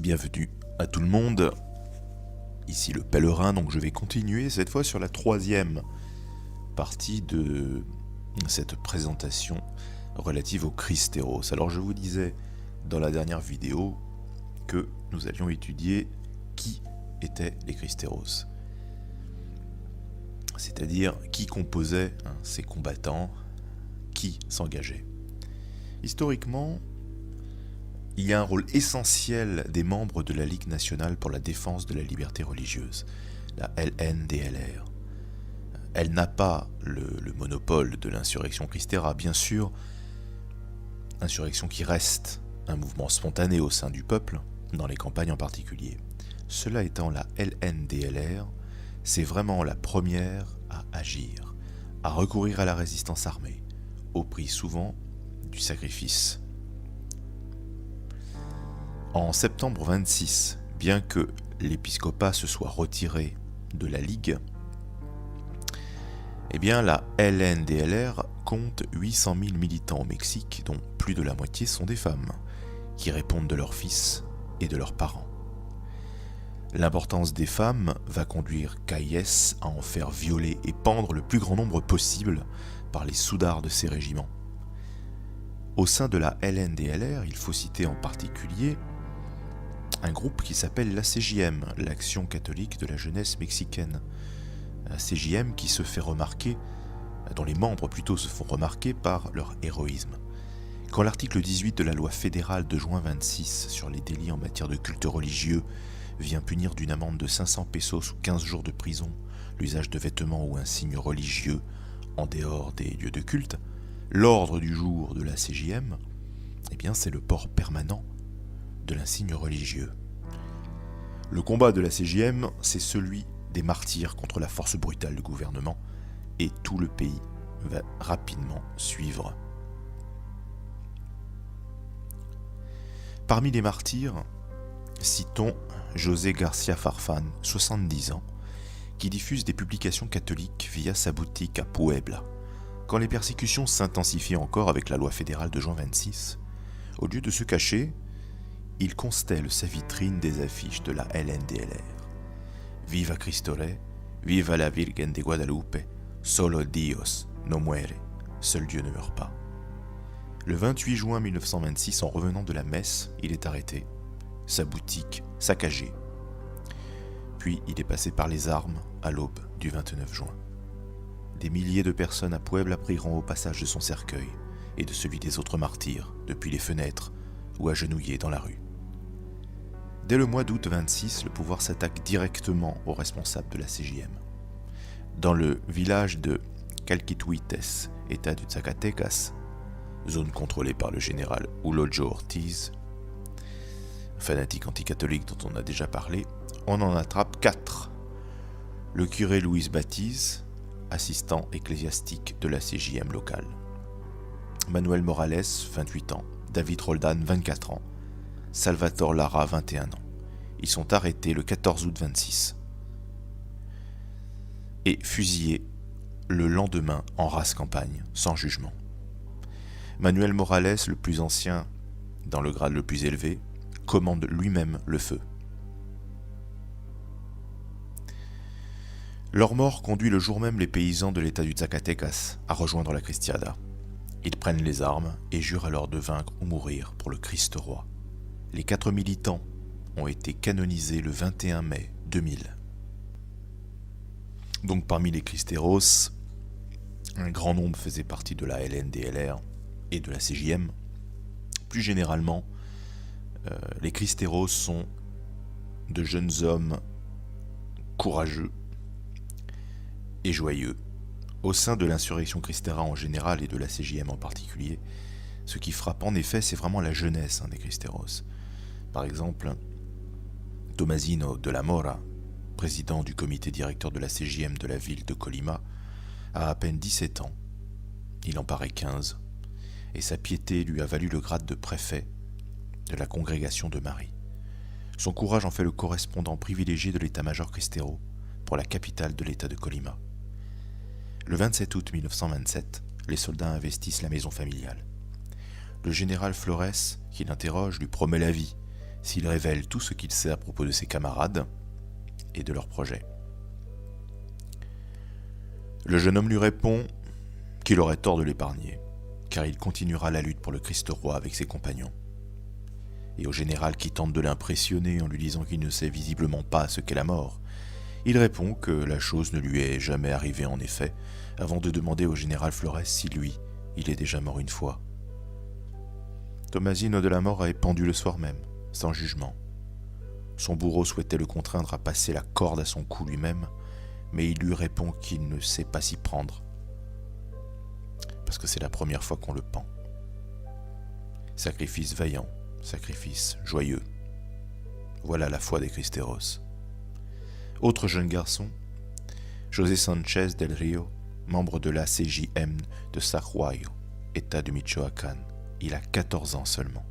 Bienvenue à tout le monde, ici le pèlerin, donc je vais continuer cette fois sur la troisième partie de cette présentation relative au Christéros. Alors je vous disais dans la dernière vidéo que nous allions étudier qui étaient les Christéros, c'est-à-dire qui composait ces combattants, qui s'engageait. Historiquement, il y a un rôle essentiel des membres de la Ligue nationale pour la défense de la liberté religieuse, la LNDLR. Elle n'a pas le monopole de l'insurrection Christera, bien sûr, insurrection qui reste un mouvement spontané au sein du peuple, dans les campagnes en particulier. Cela étant, la LNDLR, c'est vraiment la première à agir, à recourir à la résistance armée, au prix souvent du sacrifice. En septembre 26, bien que l'épiscopat se soit retiré de la Ligue, la LNDLR compte 800 000 militants au Mexique, dont plus de la moitié sont des femmes, qui répondent de leurs fils et de leurs parents. L'importance des femmes va conduire Calles à en faire violer et pendre le plus grand nombre possible par les soudards de ces régiments. Au sein de la LNDLR, il faut citer en particulier un groupe qui s'appelle la CJM, l'Action catholique de la jeunesse mexicaine. La CJM qui se fait remarquer, dont les membres plutôt se font remarquer par leur héroïsme. Quand l'article 18 de la loi fédérale de juin 26 sur les délits en matière de culte religieux vient punir d'une amende de 500 pesos ou 15 jours de prison l'usage de vêtements ou un signe religieux en dehors des lieux de culte, l'ordre du jour de la CJM, c'est le port permanent de l'insigne religieux. Le combat de la CJM, c'est celui des martyrs contre la force brutale du gouvernement, et tout le pays va rapidement suivre. Parmi les martyrs, citons José García Farfán, 70 ans, qui diffuse des publications catholiques via sa boutique à Puebla. Quand les persécutions s'intensifient encore avec la loi fédérale de juin 26, au lieu de se cacher, il constelle sa vitrine des affiches de la LNDLR. Viva Cristo Rey, viva la Virgen de Guadalupe, solo Dios no muere, seul Dieu ne meurt pas. Le 28 juin 1926, en revenant de la messe, il est arrêté, sa boutique saccagée. Puis il est passé par les armes à l'aube du 29 juin. Des milliers de personnes à Puebla prieront au passage de son cercueil et de celui des autres martyrs, depuis les fenêtres ou agenouillés dans la rue. Dès le mois d'août 26, le pouvoir s'attaque directement aux responsables de la CJM. Dans le village de Calquituites, état du Zacatecas, zone contrôlée par le général Ulojo Ortiz, fanatique anticatholique dont on a déjà parlé, on en attrape 4. Le curé Luis Batiz, assistant ecclésiastique de la CJM locale. Manuel Morales, 28 ans. David Roldan, 24 ans. Salvatore Lara, 21 ans. Ils sont arrêtés le 14 août 26 et fusillés le lendemain en race campagne, sans jugement. Manuel Morales, le plus ancien, dans le grade le plus élevé, commande lui-même le feu. Leur mort conduit le jour même les paysans de l'état du Zacatecas à rejoindre la Cristiada. Ils prennent les armes et jurent alors de vaincre ou mourir pour le Christ roi. Les 4 militants ont été canonisés le 21 mai 2000. Donc parmi les Christéros, un grand nombre faisait partie de la LNDLR et de la CJM. Plus généralement, les Christéros sont de jeunes hommes courageux et joyeux. Au sein de l'insurrection Christera en général et de la CJM en particulier, ce qui frappe en effet, c'est vraiment la jeunesse des Christéros. Par exemple, Tomasino de la Mora, président du comité directeur de la CJM de la ville de Colima, a à peine 17 ans. Il en paraît 15, et sa piété lui a valu le grade de préfet de la congrégation de Marie. Son courage en fait le correspondant privilégié de l'état-major Cristero pour la capitale de l'état de Colima. Le 27 août 1927, les soldats investissent la maison familiale. Le général Flores, qui l'interroge, lui promet la vie s'il révèle tout ce qu'il sait à propos de ses camarades et de leurs projets. Le jeune homme lui répond qu'il aurait tort de l'épargner, car il continuera la lutte pour le Christ roi avec ses compagnons. Et au général qui tente de l'impressionner en lui disant qu'il ne sait visiblement pas ce qu'est la mort, il répond que la chose ne lui est jamais arrivée en effet, avant de demander au général Flores si lui, il est déjà mort une fois. Tomasino de la Mort est pendu le soir même, sans jugement. Son bourreau souhaitait le contraindre à passer la corde à son cou lui-même, mais il lui répond qu'il ne sait pas s'y prendre, parce que c'est la première fois qu'on le pend. Sacrifice vaillant, sacrifice joyeux. Voilà la foi des Cristeros. Autre jeune garçon, José Sánchez del Río, membre de la CJM de Zaguayo, État de Michoacán. Il a 14 ans seulement.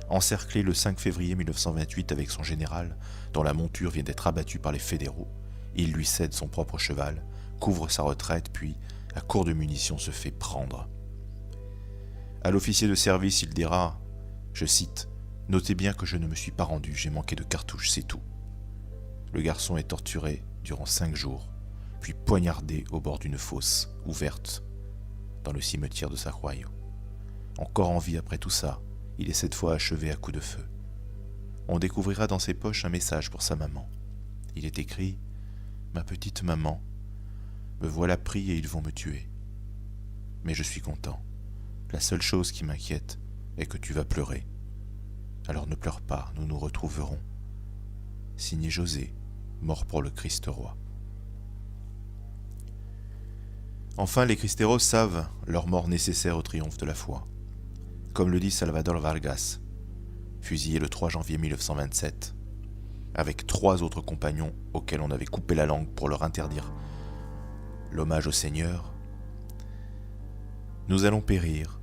Encerclé le 5 février 1928 avec son général, dont la monture vient d'être abattue par les fédéraux, il lui cède son propre cheval, couvre sa retraite, puis, à court de munitions, se fait prendre. À l'officier de service, il dira, je cite, « Notez bien que je ne me suis pas rendu, j'ai manqué de cartouches, c'est tout. » Le garçon est torturé durant 5 jours, puis poignardé au bord d'une fosse ouverte dans le cimetière de Zaguayo. Encore en vie après tout ça, il est cette fois achevé à coups de feu. On découvrira dans ses poches un message pour sa maman. Il est écrit « Ma petite maman, me voilà pris et ils vont me tuer. Mais je suis content. La seule chose qui m'inquiète est que tu vas pleurer. Alors ne pleure pas, nous nous retrouverons. Signé José, mort pour le Christ roi. » Enfin, les Cristeros savent leur mort nécessaire au triomphe de la foi. Comme le dit Salvador Vargas, fusillé le 3 janvier 1927, avec 3 autres compagnons auxquels on avait coupé la langue pour leur interdire l'hommage au Seigneur. Nous allons périr,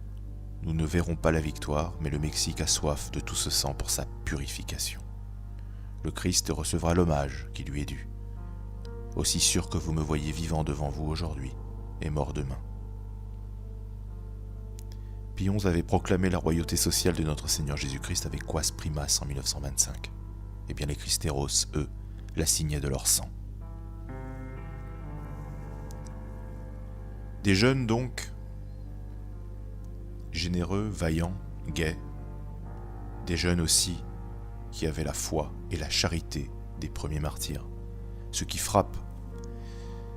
nous ne verrons pas la victoire, mais le Mexique a soif de tout ce sang pour sa purification. Le Christ recevra l'hommage qui lui est dû, aussi sûr que vous me voyez vivant devant vous aujourd'hui et mort demain. Pie XI avait proclamé la royauté sociale de notre Seigneur Jésus-Christ avec Quas Primas en 1925. Eh bien les Cristeros, eux, la signaient de leur sang. Des jeunes donc, généreux, vaillants, gais, des jeunes aussi qui avaient la foi et la charité des premiers martyrs. Ce qui frappe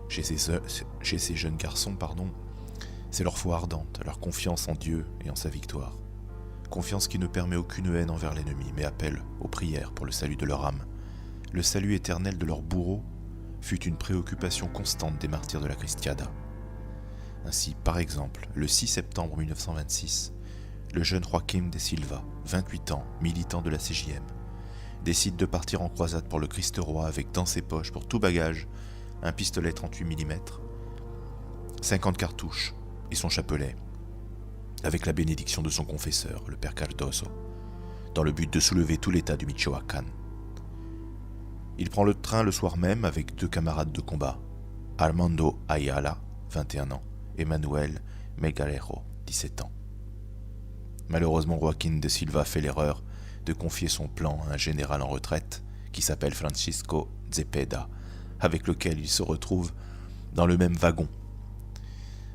chez ces jeunes garçons, c'est leur foi ardente, leur confiance en Dieu et en sa victoire. Confiance qui ne permet aucune haine envers l'ennemi, mais appelle aux prières pour le salut de leur âme. Le salut éternel de leur bourreau fut une préoccupation constante des martyrs de la Cristiada. Ainsi, par exemple, le 6 septembre 1926, le jeune Joaquín de Silva, 28 ans, militant de la CJM, décide de partir en croisade pour le Christ roi avec dans ses poches, pour tout bagage, un pistolet 38 mm, 50 cartouches et son chapelet, avec la bénédiction de son confesseur, le père Cardoso, dans le but de soulever tout l'état du Michoacán. Il prend le train le soir même avec 2 camarades de combat, Armando Ayala, 21 ans, et Manuel Melgarejo, 17 ans. Malheureusement, Joaquín de Silva fait l'erreur de confier son plan à un général en retraite qui s'appelle Francisco Zepeda, avec lequel il se retrouve dans le même wagon.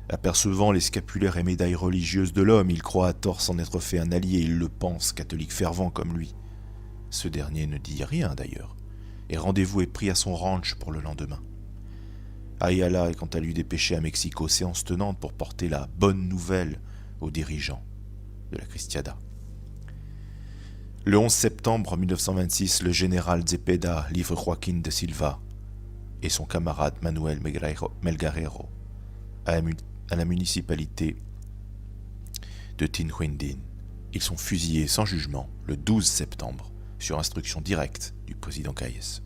Apercevant les scapulaires et médailles religieuses de l'homme, il croit à tort s'en être fait un allié, il le pense, catholique fervent comme lui. Ce dernier ne dit rien d'ailleurs, et rendez-vous est pris à son ranch pour le lendemain. Ayala est quant à lui dépêché à Mexico, séance tenante pour porter la bonne nouvelle aux dirigeants de la Cristiada. Le 11 septembre 1926, le général Zepeda livre Joaquín de Silva et son camarade Manuel Melgarejo à la municipalité de Tinhuindín. Ils sont fusillés sans jugement le 12 septembre, sur instruction directe du président Calles.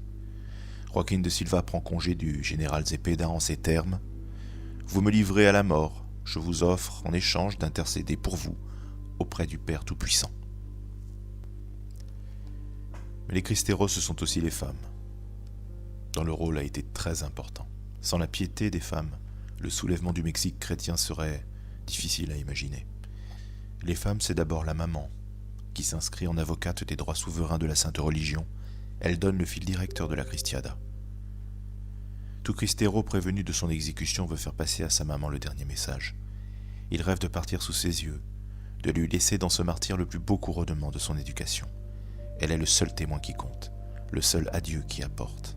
Joaquín de Silva prend congé du général Zepeda en ces termes : « Vous me livrez à la mort, je vous offre en échange d'intercéder pour vous auprès du Père Tout-Puissant. » Mais les Cristeros, ce sont aussi les femmes, dont le rôle a été très important. Sans la piété des femmes, le soulèvement du Mexique chrétien serait difficile à imaginer. Les femmes, c'est d'abord la maman, qui s'inscrit en avocate des droits souverains de la Sainte Religion, elle donne le fil directeur de la Cristiada. Tout Cristero prévenu de son exécution veut faire passer à sa maman le dernier message. Il rêve de partir sous ses yeux, de lui laisser dans ce martyre le plus beau couronnement de son éducation. Elle est le seul témoin qui compte, le seul adieu qui apporte.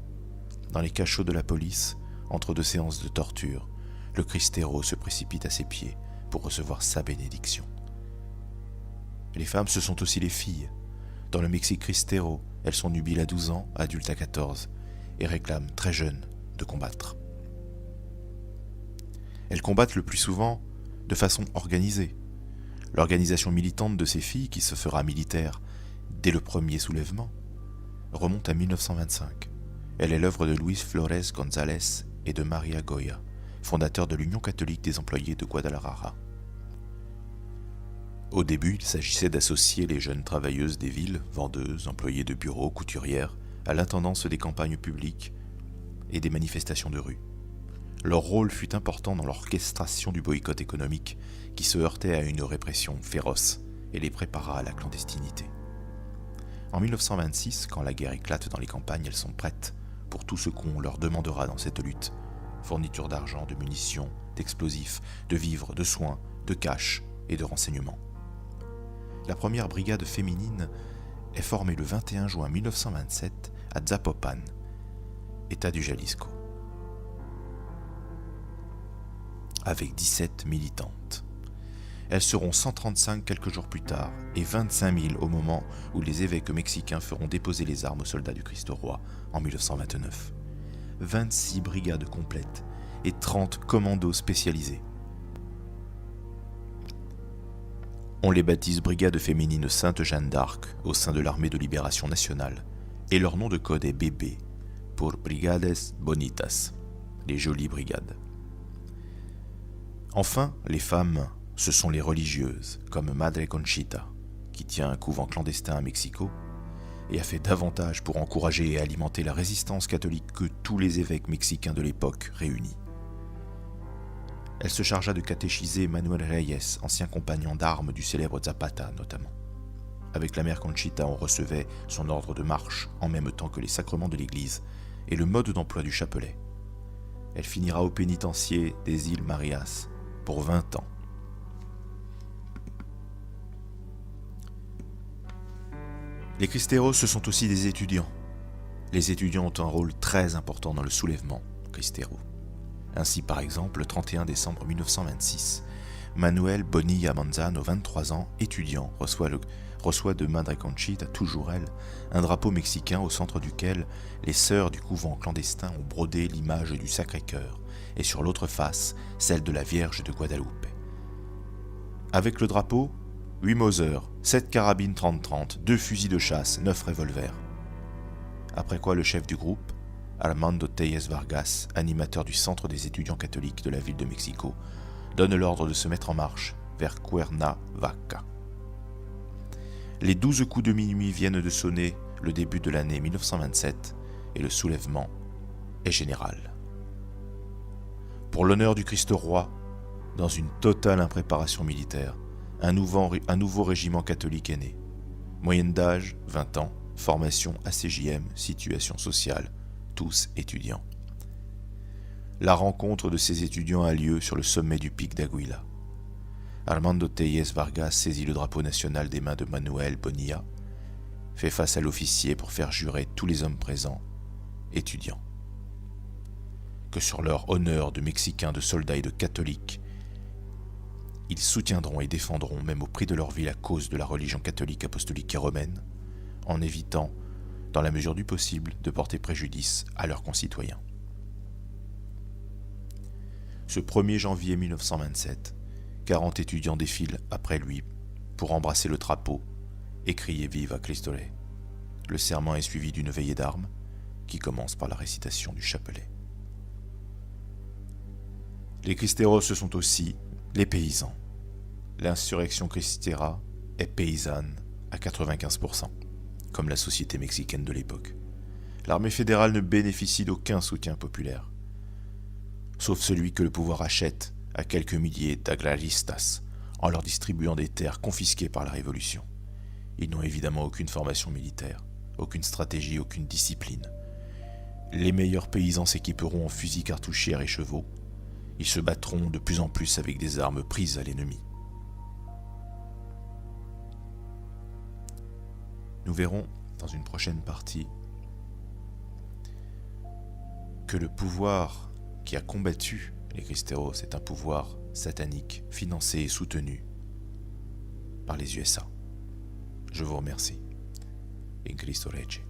Dans les cachots de la police, entre 2 séances de torture, le Cristero se précipite à ses pieds pour recevoir sa bénédiction. Les femmes, ce sont aussi les filles. Dans le Mexique Cristero, elles sont nubiles à 12 ans, adultes à 14, et réclament, très jeunes, de combattre. Elles combattent le plus souvent de façon organisée. L'organisation militante de ces filles, qui se fera militaire dès le premier soulèvement, remonte à 1925. Elle est l'œuvre de Luis Flores González et de Maria Goya, fondateurs de l'Union catholique des employés de Guadalajara. Au début, il s'agissait d'associer les jeunes travailleuses des villes, vendeuses, employées de bureaux, couturières, à l'intendance des campagnes publiques et des manifestations de rue. Leur rôle fut important dans l'orchestration du boycott économique qui se heurtait à une répression féroce et les prépara à la clandestinité. En 1926, quand la guerre éclate dans les campagnes, elles sont prêtes pour tout ce qu'on leur demandera dans cette lutte. Fourniture d'argent, de munitions, d'explosifs, de vivres, de soins, de cash et de renseignements. La première brigade féminine est formée le 21 juin 1927 à Zapopan, État du Jalisco, avec 17 militantes. Elles seront 135 quelques jours plus tard et 25 000 au moment où les évêques mexicains feront déposer les armes aux soldats du Christ-Roi en 1929. 26 brigades complètes et 30 commandos spécialisés. On les baptise Brigades féminines Sainte-Jeanne d'Arc au sein de l'Armée de Libération Nationale et leur nom de code est BB pour Brigades Bonitas, les jolies brigades. Enfin, les femmes, ce sont les religieuses, comme Madre Conchita, qui tient un couvent clandestin à Mexico et a fait davantage pour encourager et alimenter la résistance catholique que tous les évêques mexicains de l'époque réunis. Elle se chargea de catéchiser Manuel Reyes, ancien compagnon d'armes du célèbre Zapata notamment. Avec la mère Conchita, on recevait son ordre de marche en même temps que les sacrements de l'Église et le mode d'emploi du chapelet. Elle finira au pénitencier des îles Marias pour 20 ans. Les Cristeros, ce sont aussi des étudiants. Les étudiants ont un rôle très important dans le soulèvement Cristero. Ainsi, par exemple, le 31 décembre 1926, Manuel Bonilla Manzano, 23 ans, étudiant, reçoit de Madre Conchita, toujours elle, un drapeau mexicain au centre duquel les sœurs du couvent clandestin ont brodé l'image du Sacré-Cœur et sur l'autre face, celle de la Vierge de Guadalupe. Avec le drapeau, 8 Mauser, 7 carabines 30-30, 2 fusils de chasse, 9 revolvers. Après quoi le chef du groupe, Armando Telles Vargas, animateur du centre des étudiants catholiques de la ville de Mexico, donne l'ordre de se mettre en marche vers Cuernavaca. Les 12 coups de minuit viennent de sonner le début de l'année 1927 et le soulèvement est général. Pour l'honneur du Christ-Roi, dans une totale impréparation militaire, un nouveau régiment catholique est né. Moyenne d'âge, 20 ans, formation ACJM, situation sociale, tous étudiants. La rencontre de ces étudiants a lieu sur le sommet du pic d'Aguila. Armando Telles Vargas saisit le drapeau national des mains de Manuel Bonilla, fait face à l'officier pour faire jurer tous les hommes présents, étudiants, que sur leur honneur de Mexicains, de soldats et de catholiques, ils soutiendront et défendront même au prix de leur vie la cause de la religion catholique, apostolique et romaine, en évitant, dans la mesure du possible, de porter préjudice à leurs concitoyens. Ce 1er janvier 1927, 40 étudiants défilent après lui pour embrasser le drapeau et crier « Viva Cristo Rey ». Le serment est suivi d'une veillée d'armes qui commence par la récitation du chapelet. Les Cristeros, ce sont aussi les paysans. L'insurrection cristera est paysanne à 95%, comme la société mexicaine de l'époque. L'armée fédérale ne bénéficie d'aucun soutien populaire, sauf celui que le pouvoir achète à quelques milliers d'agraristas en leur distribuant des terres confisquées par la Révolution. Ils n'ont évidemment aucune formation militaire, aucune stratégie, aucune discipline. Les meilleurs paysans s'équiperont en fusils cartouchières et chevaux. Ils se battront de plus en plus avec des armes prises à l'ennemi. Nous verrons dans une prochaine partie que le pouvoir qui a combattu les Cristeros est un pouvoir satanique, financé et soutenu par les USA. Je vous remercie. In Cristo Rege.